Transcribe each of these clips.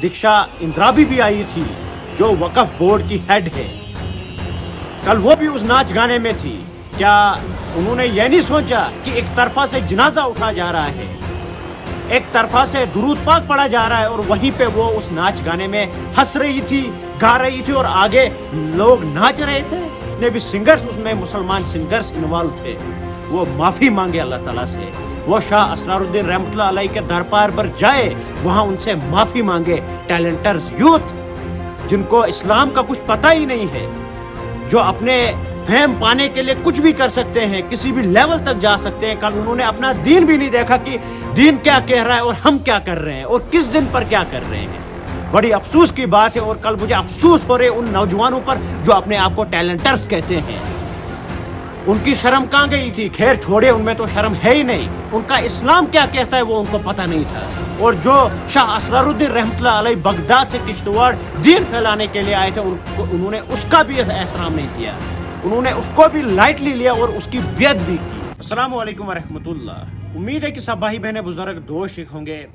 दीक्षा इंद्राबी भी आई थी जो वक्फ बोर्ड की हेड है। कल वो भी उस नाच गाने में थी। क्या उन्होंने ये नहीं सोचा कि एक तरफा से जनाजा उठा जा रहा है, एक तरफा से दुरूद पाक पढ़ा जा रहा है और वहीं पे वो उस नाच गाने में हंस रही थी, गा रही थी और आगे लोग नाच रहे थे। जितने भी सिंगर्स उसमें मुसलमान सिंगर्स इन्वॉल्व थे वो माफ़ी मांगे अल्लाह ताला से। वो शाह असरारुद्दीन रहमतुल्लाह अलैह के दरबार पर जाए, वहाँ उनसे माफ़ी मांगे। टैलेंटर्स यूथ जिनको इस्लाम का कुछ पता ही नहीं है, जो अपने फेम पाने के लिए कुछ भी कर सकते हैं, किसी भी लेवल तक जा सकते हैं, कल उन्होंने अपना दीन भी नहीं देखा कि दीन क्या कह रहा है और हम क्या कर रहे हैं और किस दिन पर क्या कर रहे हैं। बड़ी अफसोस की बात है। और कल मुझे अफसोस हो रहे उन नौजवानों पर जो अपने आप को टैलेंटर्स कहते हैं। उनकी शर्म कहाँ गई थी? खैर छोड़े, उनमें तो शर्म है ही नहीं। उनका इस्लाम क्या कहता है वो उनको पता नहीं था। और जो शाह असरारुद्दीन रहमतुल्लाह अलैह बगदाद से किश्तवाड़ दीन फैलाने के लिए आए थे, उन्होंने उसका भी एहतराम नहीं किया, उन्होंने उसको भी लाइटली लिया और उसकी बेइज्जती भी की। अस्सलाम वालेकुम व रहमतुल्लाह। उम्मीद है कि सब भाई बहनें बुजुर्ग दोस्त ठीक होंगे।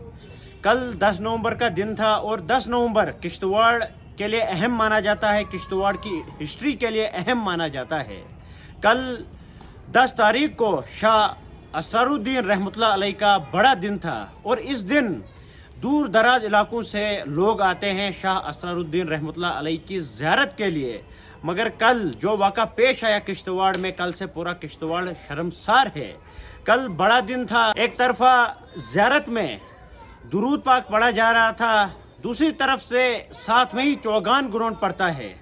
कल 10 नवंबर का दिन था और 10 नवंबर किश्तवाड़ के लिए अहम माना जाता है, किश्तवाड़ की हिस्ट्री के लिए अहम माना जाता है। कल 10 तारीख को शाह असरारुद्दीन रहमतुल्लाह अलैह का बड़ा दिन था और इस दिन दूर दराज इलाकों से लोग आते हैं शाह असरारुद्दीन रहमतुल्लाह अलैह की ज़ियारत के लिए। मगर कल जो वाक़ा पेश आया किश्तवाड़ में, कल से पूरा किश्तवाड़ शर्मसार है। कल बड़ा दिन था। एक तरफा ज़ियारत में दुरूद पाक पढ़ा जा रहा था, दूसरी तरफ से साथ में ही चौगान ग्राउंड पड़ता है।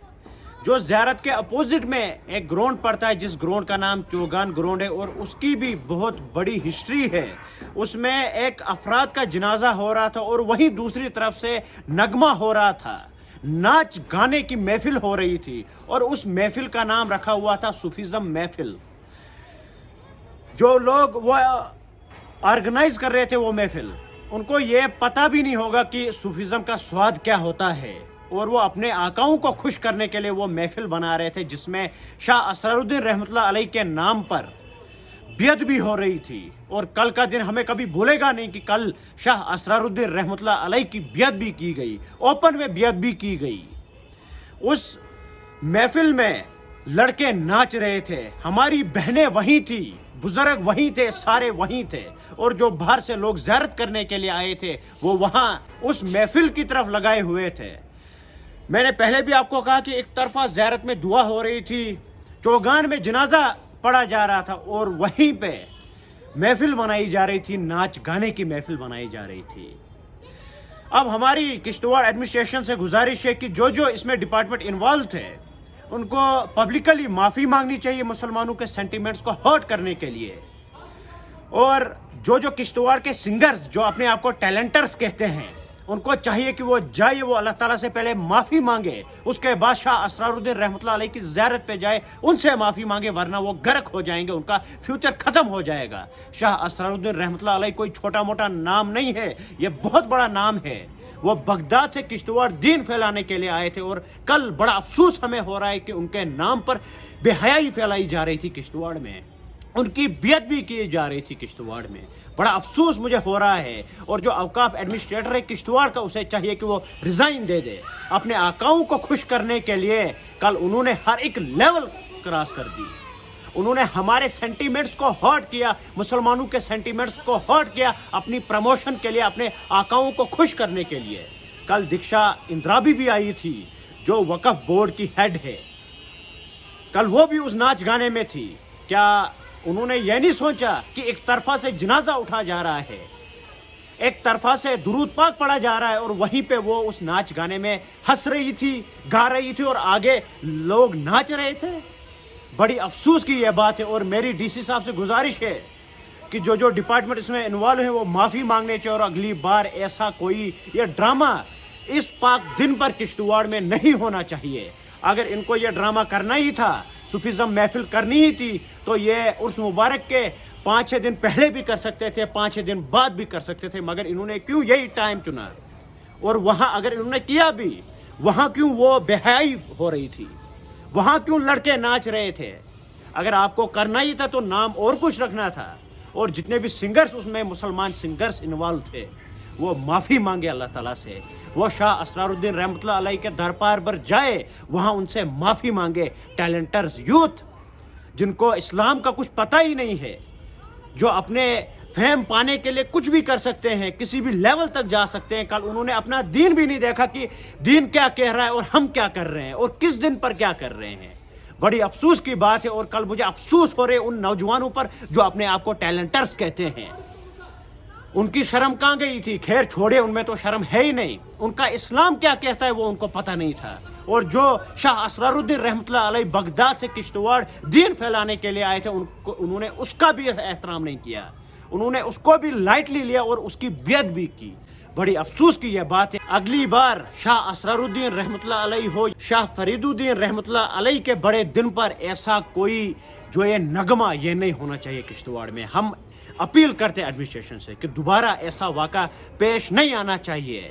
जो ज़ियारत के अपोजिट में एक ग्राउंड पड़ता है जिस ग्राउंड का नाम चौगान ग्राउंड है और उसकी भी बहुत बड़ी हिस्ट्री है। उसमें एक अफराद का जनाजा हो रहा था और वहीं दूसरी तरफ से नगमा हो रहा था, नाच गाने की महफिल हो रही थी और उस महफिल का नाम रखा हुआ था सूफीज़म महफिल। जो लोग वो ऑर्गेनाइज कर रहे थे वो महफिल, उनको ये पता भी नहीं होगा कि सूफीज़म का स्वाद क्या होता है और वो अपने आकाओं को खुश करने के लिए वो महफिल बना रहे थे जिसमें शाह असरारुद्दीन रहमतुल्लाह अलैह के नाम पर बेइज्जती भी हो रही थी। और कल का दिन हमें कभी भूलेगा नहीं कि कल शाह असरारुद्दीन रहमतुल्लाह अलैह की बेइज्जती भी की गई, ओपन में बेइज्जती भी की गई। उस महफिल में लड़के नाच रहे थे, हमारी बहनें वहीं थी, बुजुर्ग वहीं थे, सारे वहीं थे और जो बाहर से लोग ज़ियारत करने के लिए आए थे वो वहाँ उस महफिल की तरफ लगाए हुए थे। मैंने पहले भी आपको कहा कि एक तरफा ज़ियारत में दुआ हो रही थी, चौगान में जनाजा पढ़ा जा रहा था और वहीं पे महफिल बनाई जा रही थी, नाच गाने की महफिल बनाई जा रही थी। अब हमारी किश्तवाड़ एडमिनिस्ट्रेशन से गुजारिश है कि जो जो इसमें डिपार्टमेंट इन्वॉल्व थे उनको पब्लिकली माफ़ी मांगनी चाहिए मुसलमानों के सेंटिमेंट्स को हर्ट करने के लिए। और जो जो किश्तवाड़ के सिंगर्स जो अपने आप को टैलेंटर्स कहते हैं उनको चाहिए कि वो जाए, वो अल्लाह ताला से पहले माफ़ी मांगे, उसके बाद शाह असरारुद्दीन रहमतुल्लाह अलैह की ज़ियारत पे जाए, उनसे माफ़ी मांगे, वरना वो गर्क हो जाएंगे, उनका फ्यूचर ख़त्म हो जाएगा। शाह असरारुद्दीन रहमतुल्लाह अलैह कोई छोटा मोटा नाम नहीं है, ये बहुत बड़ा नाम है। वो बगदाद से किश्तवाड़ दीन फैलाने के लिए आए थे और कल बड़ा अफसोस हमें हो रहा है कि उनके नाम पर बेहयाई फैलाई जा रही थी किश्तवाड़ में, उनकी बेइज्जती भी की जा रही थी किश्तवाड़ में। बड़ा अफसोस मुझे हो रहा है। और जो औकाफ एडमिनिस्ट्रेटर है किश्तवाड़ का, उसे चाहिए कि वो रिज़ाइन दे दे अपने आकाओं को खुश करने के लिए। कल उन्होंने हर एक लेवल क्रॉस कर दी, उन्होंने हमारे सेंटीमेंट्स को हर्ट किया, मुसलमानों के सेंटीमेंट्स को हर्ट किया अपनी प्रमोशन के लिए, अपने आकाओं को खुश करने के लिए। कल दीक्षा इंद्राबी भी आई थी जो वक्फ बोर्ड की हेड है। कल वो भी उस नाच गाने में थी। क्या उन्होंने ये नहीं सोचा कि एक तरफा से जनाजा उठा जा रहा है, एक तरफा से दुरूद पाक पढ़ा जा रहा है और वहीं पे वो उस नाच गाने में हंस रही थी, गा रही थी और आगे लोग नाच रहे थे। बड़ी अफसोस की यह बात है। और मेरी डीसी साहब से गुजारिश है कि जो जो डिपार्टमेंट इसमें इन्वॉल्व है वो माफ़ी मांगने चाहिए और अगली बार ऐसा कोई ये ड्रामा इस पाक दिन पर किश्तवाड़ में नहीं होना चाहिए। अगर इनको ये ड्रामा करना ही था, सूफीज़म महफिल करनी ही थी, तो ये उर्स मुबारक के 5-6 दिन पहले भी कर सकते थे, 5-6 दिन बाद भी कर सकते थे, मगर इन्होंने क्यों यही टाइम चुना? और वहाँ अगर इन्होंने किया भी, वहाँ क्यों वो बेहयाई हो रही थी, वहाँ क्यों लड़के नाच रहे थे? अगर आपको करना ही था तो नाम और कुछ रखना था। और जितने भी सिंगर्स उसमें मुसलमान सिंगर्स इन्वॉल्व थे وہ معافی مانگے اللہ تعالیٰ سے، وہ شاہ اسرارالدین رحمۃ اللہ علیہ کے دربار پر جائے، وہاں ان سے معافی مانگے۔ ٹیلنٹرز یوتھ جن کو اسلام کا کچھ پتہ ہی نہیں ہے، جو اپنے فہم پانے کے لیے کچھ بھی کر سکتے ہیں، کسی بھی لیول تک جا سکتے ہیں، کل انہوں نے اپنا دین بھی نہیں دیکھا کہ دین کیا کہہ رہا ہے اور ہم کیا کر رہے ہیں اور کس دن پر کیا کر رہے ہیں۔ بڑی افسوس کی بات ہے، اور کل مجھے افسوس ہو رہے ان نوجوانوں پر جو اپنے آپ کو ٹیلنٹرز کہتے ہیں۔ ان کی شرم کہاں گئی تھی؟ خیر چھوڑے، ان میں تو شرم ہے ہی نہیں، ان کا اسلام کیا کہتا ہے وہ ان کو پتہ نہیں تھا۔ اور جو شاہ اسرارالدین رحمۃ اللہ علیہ بغداد سے کشتواڑ دین پھیلانے کے لیے آئے تھے، انہوں نے اس کا بھی احترام نہیں کیا، انہوں نے اس کو بھی لائٹلی لیا اور اس کی بیعت بھی کی۔ بڑی افسوس کی یہ بات ہے۔ اگلی بار شاہ اسرارالدین رحمۃ اللہ علیہ ہو، شاہ فرید الدین رحمۃ اللہ علیہ کے بڑے دن پر ایسا کوئی جو یہ نغمہ یہ نہیں ہونا چاہیے کشتواڑ میں۔ ہم اپیل کرتے ایڈمنسٹریشن سے کہ دوبارہ ایسا واقعہ پیش نہیں آنا چاہیے۔